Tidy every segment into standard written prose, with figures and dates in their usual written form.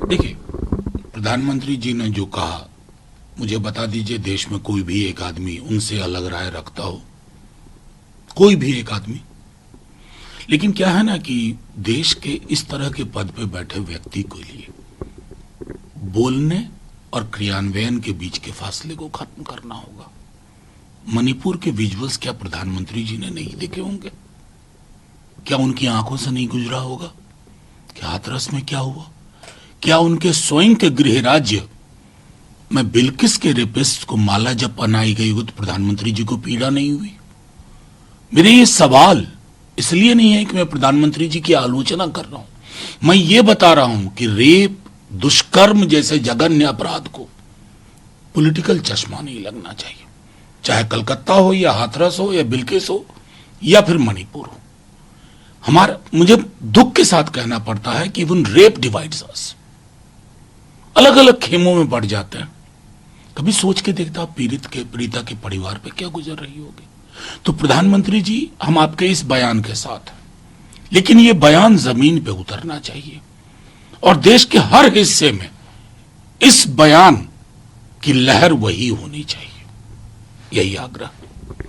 देखिए, प्रधानमंत्री जी ने जो कहा, मुझे बता दीजिए देश में कोई भी एक आदमी उनसे अलग राय रखता हो, कोई भी एक आदमी। लेकिन क्या है ना कि देश के इस तरह के पद पे बैठे व्यक्ति के लिए बोलने और क्रियान्वयन के बीच के फासले को खत्म करना होगा। मणिपुर के विजुअल्स क्या प्रधानमंत्री जी ने नहीं देखे होंगे? क्या उनकी आंखों से नहीं गुजरा होगा? क्या हाथरस में क्या हुआ? क्या उनके स्वयं के गृह राज्य में बिल्किस के रेपिस्ट को माला जब पहनाई गई हो तो प्रधानमंत्री जी को पीड़ा नहीं हुई? मेरे ये सवाल इसलिए नहीं है कि मैं प्रधानमंत्री जी की आलोचना कर रहा हूं, मैं ये बता रहा हूं कि रेप, दुष्कर्म जैसे जघन्य अपराध को पॉलिटिकल चश्मा नहीं लगना चाहिए, चाहे कलकत्ता हो या हाथरस हो या बिल्किस हो या फिर मणिपुर हो। मुझे दुख के साथ कहना पड़ता है कि इवन रेप डिवाइड्स अस। अलग अलग खेमों में बढ़ जाते हैं। कभी सोच के देखता पीड़िता के परिवार पे क्या गुजर रही होगी? तो प्रधानमंत्री जी, हम आपके इस बयान के साथ हैं, लेकिन ये बयान जमीन पे उतरना चाहिए और देश के हर हिस्से में इस बयान की लहर वही होनी चाहिए, यही आग्रह।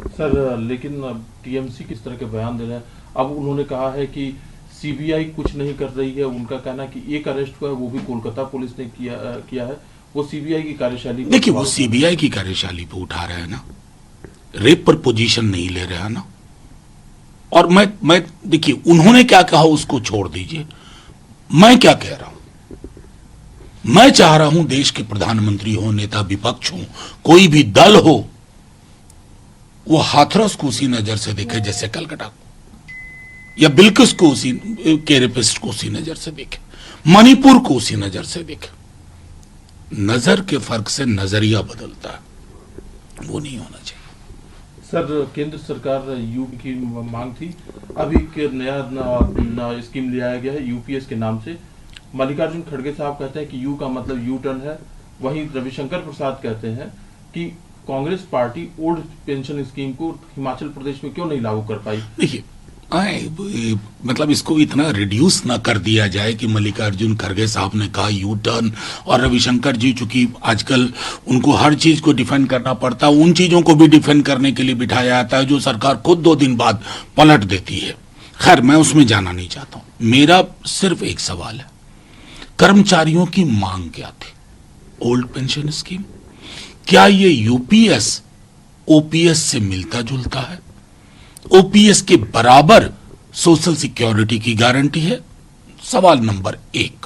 सर, लेकिन टीएमसी किस तरह के बयान दे रहे हैं? अब उन्होंने कहा है कि सीबीआई कुछ नहीं कर रही है। उनका कहना है कि एक अरेस्ट हुआ है, वो भी कोलकाता पुलिस ने किया है। वो सीबीआई की कार्यशैली। देखिए, वो सीबीआई की कार्यशैली पे उठा रहे हैं ना, रेप पर पोजीशन नहीं ले रहे हैं ना। और मैं देखिए, उन्होंने क्या कहा उसको छोड़ दीजिए, मैं क्या कह रहा हूं। मैं चाह रहा हूं देश के प्रधानमंत्री हो, नेता विपक्ष हो, कोई भी दल हो, वो हाथरस को उसी नजर से देखे जैसे कलकत्ता को, या बिल्किस को उसी के रेपिस्ट को उसी नजर से देखे, मणिपुर को उसी नजर से देखे। नजर के फर्क से नजरिया बदलता है, वो नहीं होना चाहिए। सर, केंद्र सरकार यू की मांग थी, अभी एक नया स्कीम ले आया गया है यूपीएस के नाम से। मल्लिकार्जुन खड़गे साहब कहते हैं कि यू का मतलब यू टर्न है। वहीं रविशंकर प्रसाद कहते हैं कि Congress party old pension scheme को हिमाचल प्रदेश में क्यों नहीं लागू कर पाई। देखिए, मतलब इसको इतना रिड्यूस ना कर दिया जाए कि मल्लिकार्जुन खड़गे साहब ने कहा यू टर्न, और रविशंकर जी चूंकि आजकल उनको हर चीज को डिफेंड करना पड़ता है, उन चीजों को भी डिफेंड करने के लिए बिठाया जाता है जो सरकार खुद 2 दिन बाद पलट देती है। खैर, मैं उसमें जाना नहीं चाहता हूं। मेरा सिर्फ एक सवाल है, कर्मचारियों की मांग क्या थी? ओल्ड पेंशन स्कीम, क्या ये यूपीएस ओपीएस से मिलता जुलता है? ओपीएस के बराबर सोशल सिक्योरिटी की गारंटी है? सवाल नंबर 1।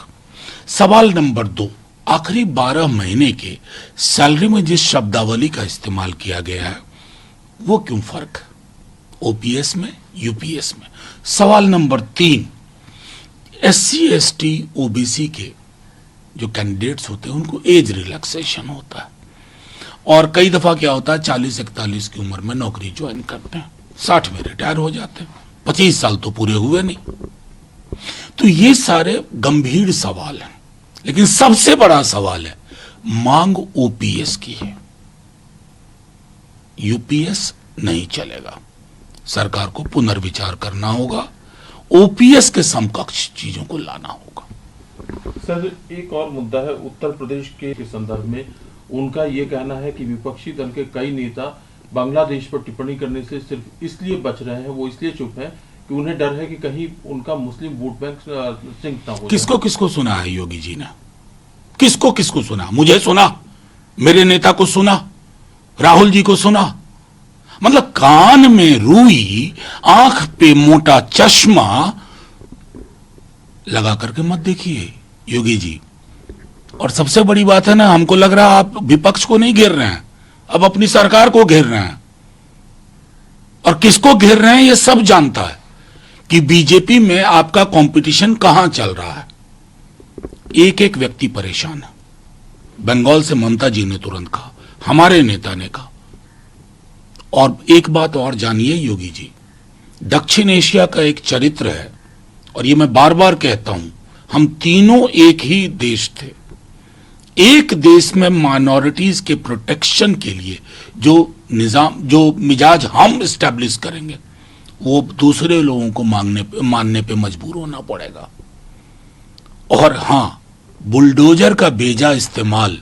सवाल नंबर 2, आखिरी 12 महीने के सैलरी में जिस शब्दावली का इस्तेमाल किया गया है वो क्यों फर्क है ओपीएस में, यूपीएस में? सवाल नंबर 3, एससी एसटी ओबीसी के जो कैंडिडेट्स होते हैं उनको एज रिलैक्सेशन होता है, और कई दफा क्या होता है 40-41 की उम्र में नौकरी ज्वाइन करते हैं, 60 में रिटायर हो जाते हैं, 25 साल तो पूरे हुए नहीं। तो ये सारे गंभीर सवाल हैं, लेकिन सबसे बड़ा सवाल है मांग ओपीएस की है। यूपीएस नहीं चलेगा, सरकार को पुनर्विचार करना होगा, ओपीएस के समकक्ष चीजों को लाना होगा। सर, एक और मुद्दा है उत्तर प्रदेश के संदर्भ में। उनका यह कहना है कि विपक्षी दल के कई नेता बांग्लादेश पर टिप्पणी करने से सिर्फ इसलिए बच रहे हैं, वो इसलिए चुप हैं कि उन्हें डर है कि कहीं उनका मुस्लिम वोट बैंक सिंक ना हो। किसको किसको सुना है योगी जी ने? किसको किसको सुना? मुझे सुना, मेरे नेता को सुना, राहुल जी को सुना। मतलब कान में रुई, आंख पे मोटा चश्मा लगा करके मत देखिए योगी जी। और सबसे बड़ी बात है ना, हमको लग रहा है आप विपक्ष को नहीं घेर रहे हैं, अब अपनी सरकार को घेर रहे हैं। और किसको घेर रहे हैं ये सब जानता है कि बीजेपी में आपका कंपटीशन कहां चल रहा है। एक एक व्यक्ति परेशान है। बंगाल से ममता जी ने तुरंत कहा, हमारे नेता ने कहा। और एक बात और जानिए योगी जी, दक्षिण एशिया का एक चरित्र है, और ये मैं बार बार कहता हूं, हम तीनों एक ही देश थे। एक देश में माइनॉरिटीज के प्रोटेक्शन के लिए जो निजाम, जो मिजाज हम इस्टेब्लिश करेंगे, वो दूसरे लोगों को मानने पे मजबूर होना पड़ेगा। और हां, बुलडोजर का बेजा इस्तेमाल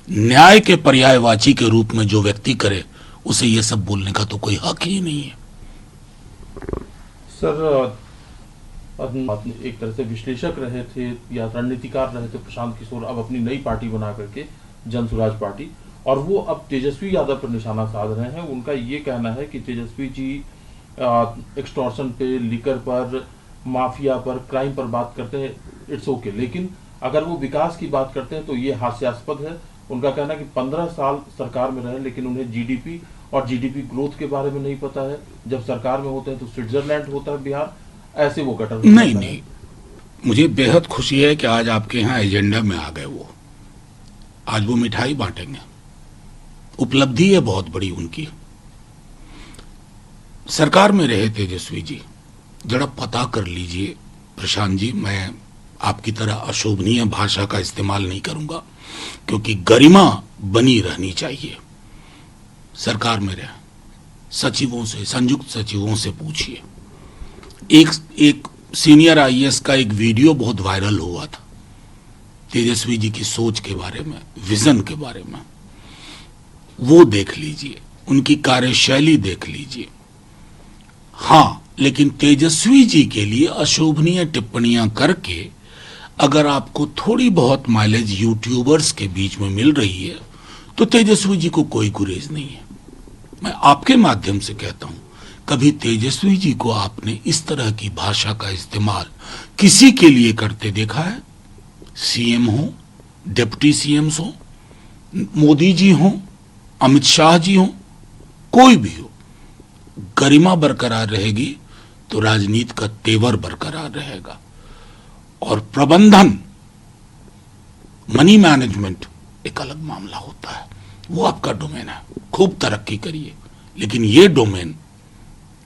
न्याय के पर्यायवाची के रूप में जो व्यक्ति करे, उसे यह सब बोलने का तो कोई हक ही नहीं है। सर, एक तरह से विश्लेषक रहे थे या रणनीतिकार रहे थे प्रशांत किशोर, अब अपनी नई पार्टी बना करके जन स्वराज पार्टी, और वो अब तेजस्वी यादव पर निशाना साध रहे हैं। उनका ये कहना है कि तेजस्वी जी एक्सटॉर्शन पे, लिकर पर, माफिया पर, क्राइम पर बात करते हैं, इट्स ओके, लेकिन अगर वो विकास की बात करते हैं तो ये हास्यास्पद है। उनका कहना है कि 15 साल सरकार में रहे लेकिन उन्हें जीडीपी और जीडीपी ग्रोथ के बारे में नहीं पता है। जब सरकार में होते हैं तो स्विट्जरलैंड होता है बिहार, ऐसे वो गटर नहीं, मुझे बेहद खुशी है कि आज आपके यहाँ एजेंडा में आ गए वो। आज वो मिठाई बांटेंगे, उपलब्धि है बहुत बड़ी उनकी। सरकार में रहे तेजस्वी जी, जरा पता कर लीजिए प्रशांत जी, मैं आपकी तरह अशोभनीय भाषा का इस्तेमाल नहीं करूंगा क्योंकि गरिमा बनी रहनी चाहिए। सरकार में रहे सचिवों से, संयुक्त सचिवों से पूछिए। एक सीनियर आईएएस का एक वीडियो बहुत वायरल हुआ था तेजस्वी जी की सोच के बारे में, विजन के बारे में, वो देख लीजिए, उनकी कार्यशैली देख लीजिए। हां, लेकिन तेजस्वी जी के लिए अशोभनीय टिप्पणियां करके अगर आपको थोड़ी बहुत माइलेज यूट्यूबर्स के बीच में मिल रही है तो तेजस्वी जी को कोई गुरेज नहीं है। मैं आपके माध्यम से कहता हूं, कभी तेजस्वी जी को आपने इस तरह की भाषा का इस्तेमाल किसी के लिए करते देखा है? सीएम हो, डिप्टी सीएम्स हो, मोदी जी हो, अमित शाह जी हो, कोई भी हो, गरिमा बरकरार रहेगी तो राजनीति का तेवर बरकरार रहेगा। और प्रबंधन, मनी मैनेजमेंट एक अलग मामला होता है, वो आपका डोमेन है, खूब तरक्की करिए। लेकिन ये डोमेन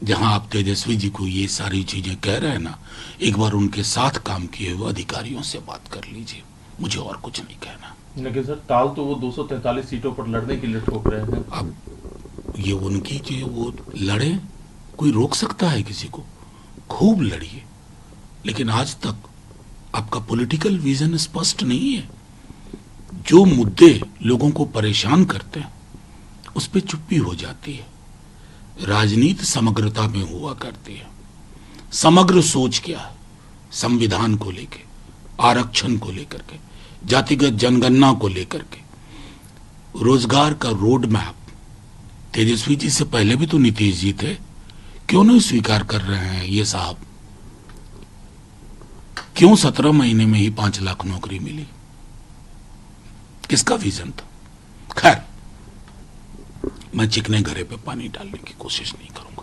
जहां आप तेजस्वी जी को ये सारी चीजें कह रहे हैं ना, एक बार उनके साथ काम किए हुए अधिकारियों से बात कर लीजिए, मुझे और कुछ नहीं कहना। लेकिन सर, ताल तो वो 243 सीटों पर लड़ने के लिए ठोक रहे हैं। अब ये उनकी जो वो लड़े, कोई रोक सकता है किसी को? खूब लड़िए, लेकिन आज तक आपका पॉलिटिकल विजन स्पष्ट नहीं है। जो मुद्दे लोगों को परेशान करते हैं उस पर चुप्पी हो जाती है। राजनीति समग्रता में हुआ करती है। समग्र सोच क्या है? संविधान को लेकर, आरक्षण को लेकर के, जातिगत जनगणना को लेकर के, रोजगार का रोड मैप। तेजस्वी जी से पहले भी तो नीतीश जी थे, क्यों नहीं स्वीकार कर रहे हैं ये साहब? क्यों 17 महीने में ही 5 लाख नौकरी मिली? किसका विजन था? खैर, मैं चिकने घरे पे पानी डालने की कोशिश नहीं करूंगा।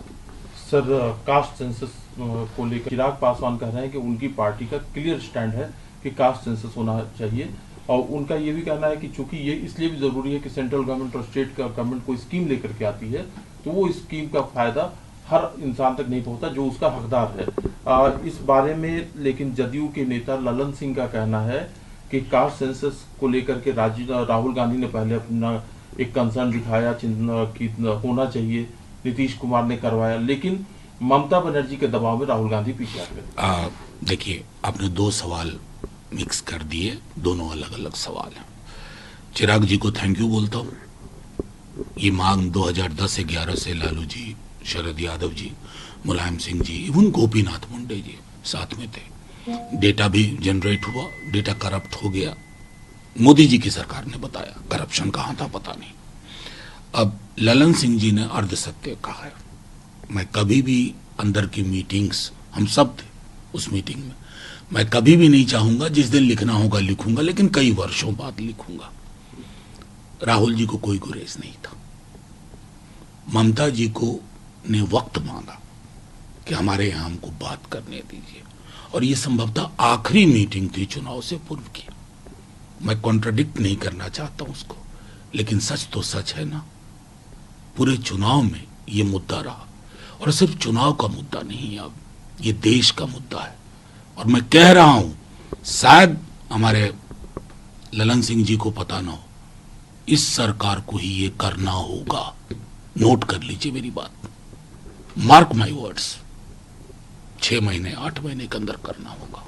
सर, कास्ट सेंसस को लेकर चिराग पासवान कह रहे हैं कि उनकी पार्टी का क्लियर स्टैंड है कि कास्ट सेंसस होना चाहिए, और उनका ये भी कहना है कि चूंकि ये इसलिए भी जरूरी है कि सेंट्रल गवर्नमेंट और स्टेट गवर्नमेंट कोई स्कीम लेकर के आती है तो वो स्कीम का फायदा हर इंसान तक नहीं पहुंचता जो उसका हकदार है। इस बारे में लेकिन जदयू के नेता ललन सिंह का कहना है कि कास्ट सेंसस को लेकर के राहुल गांधी ने पहले अपना एक कंसर्न दिखाया कि होना चाहिए, नीतीश कुमार ने करवाया, लेकिन ममता बनर्जी के दबाव में राहुल गांधी पीछे आ गए। देखिए, आपने 2 सवाल मिक्स कर दिए, दोनों अलग अलग सवाल हैं। चिराग जी को थैंक यू बोलता हूं। ये मांग 2010-11 से लालू जी, शरद यादव जी, मुलायम सिंह जी, इवन गोपीनाथ मुंडे जी साथ में थे। डेटा भी जनरेट हुआ, डेटा करप्ट हो गया। मोदी जी की सरकार ने बताया, करप्शन कहां था पता नहीं। अब ललन सिंह जी ने अर्धसत्य कहा है। मैं कभी भी अंदर की मीटिंग्स, हम सब थे उस मीटिंग में, मैं कभी भी नहीं चाहूंगा जिस दिन लिखना होगा लिखूंगा, लेकिन कई वर्षों बाद लिखूंगा। राहुल जी को कोई गुरेज नहीं था। ममता जी को ने वक्त मांगा कि हमारे यहां हमको बात करने दीजिए, और यह संभवतः आखिरी मीटिंग थी चुनाव से पूर्व की। मैं कॉन्ट्रडिक्ट नहीं करना चाहता उसको, लेकिन सच तो सच है ना। पूरे चुनाव में यह मुद्दा रहा, और सिर्फ चुनाव का मुद्दा नहीं, अब ये देश का मुद्दा है। और मैं कह रहा हूं, शायद हमारे ललन सिंह जी को पता ना हो, इस सरकार को ही ये करना होगा। नोट कर लीजिए मेरी बात, मार्क माय वर्ड्स, 6 महीने 8 महीने के अंदर करना होगा।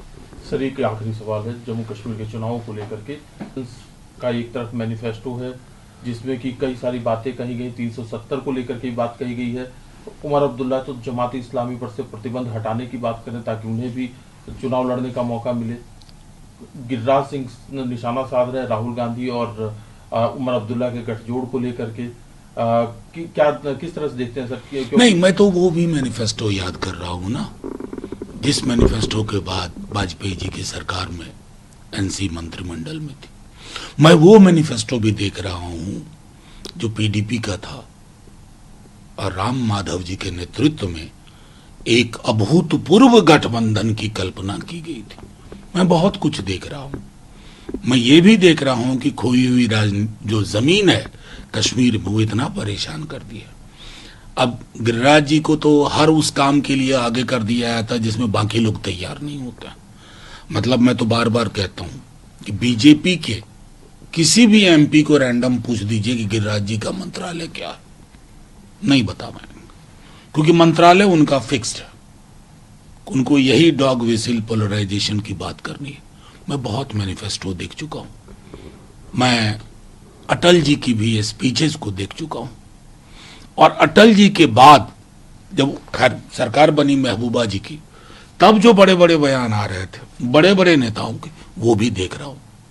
सर एक आखिरी सवाल है जम्मू कश्मीर के चुनावों को लेकर के का एक तरफ मैनिफेस्टो है जिसमें कि कई सारी बातें कही गई 370 को लेकर के बात कही गई है। उमर अब्दुल्ला तो जमात इस्लामी पर से प्रतिबंध हटाने की बात करें ताकि उन्हें भी चुनाव लड़ने का मौका मिले। गिरिराज सिंह निशाना साध रहे राहुल गांधी और उमर अब्दुल्ला के गठजोड़ को लेकर के क्या किस तरह से देखते हैं सर? नहीं, मैं तो वो भी मैनिफेस्टो याद कर रहा हूँ ना, जिस मैनिफेस्टो के बाद वाजपेयी जी की सरकार में एनसी मंत्रिमंडल में थी। मैं वो मैनिफेस्टो भी देख रहा हूँ जो पीडीपी का था और राम माधव जी के नेतृत्व में एक अभूतपूर्व गठबंधन की कल्पना की गई थी। मैं बहुत कुछ देख रहा हूँ। मैं ये भी देख रहा हूँ कि खोई हुई जो जमीन है कश्मीर में, वो इतना परेशान कर दिया। अब गिरिराज जी को तो हर उस काम के लिए आगे कर दिया जाता जिसमें बाकी लोग तैयार नहीं होते। मतलब मैं तो बार बार कहता हूं कि बीजेपी के किसी भी एमपी को रैंडम पूछ दीजिए कि गिरिराज जी का मंत्रालय क्या है, नहीं बता पाएंगे, क्योंकि मंत्रालय उनका फिक्स्ड है। उनको यही डॉग विसिल पोलराइजेशन की बात करनी है। मैं बहुत मैनिफेस्टो देख चुका हूं। मैं अटल जी की भी स्पीचेस को देख चुका हूं, और अटल जी के बाद जब खैर सरकार बनी महबूबा जी की, तब जो बड़े बड़े बयान आ रहे थे बड़े बड़े नेताओं के, वो भी देख रहा हूं।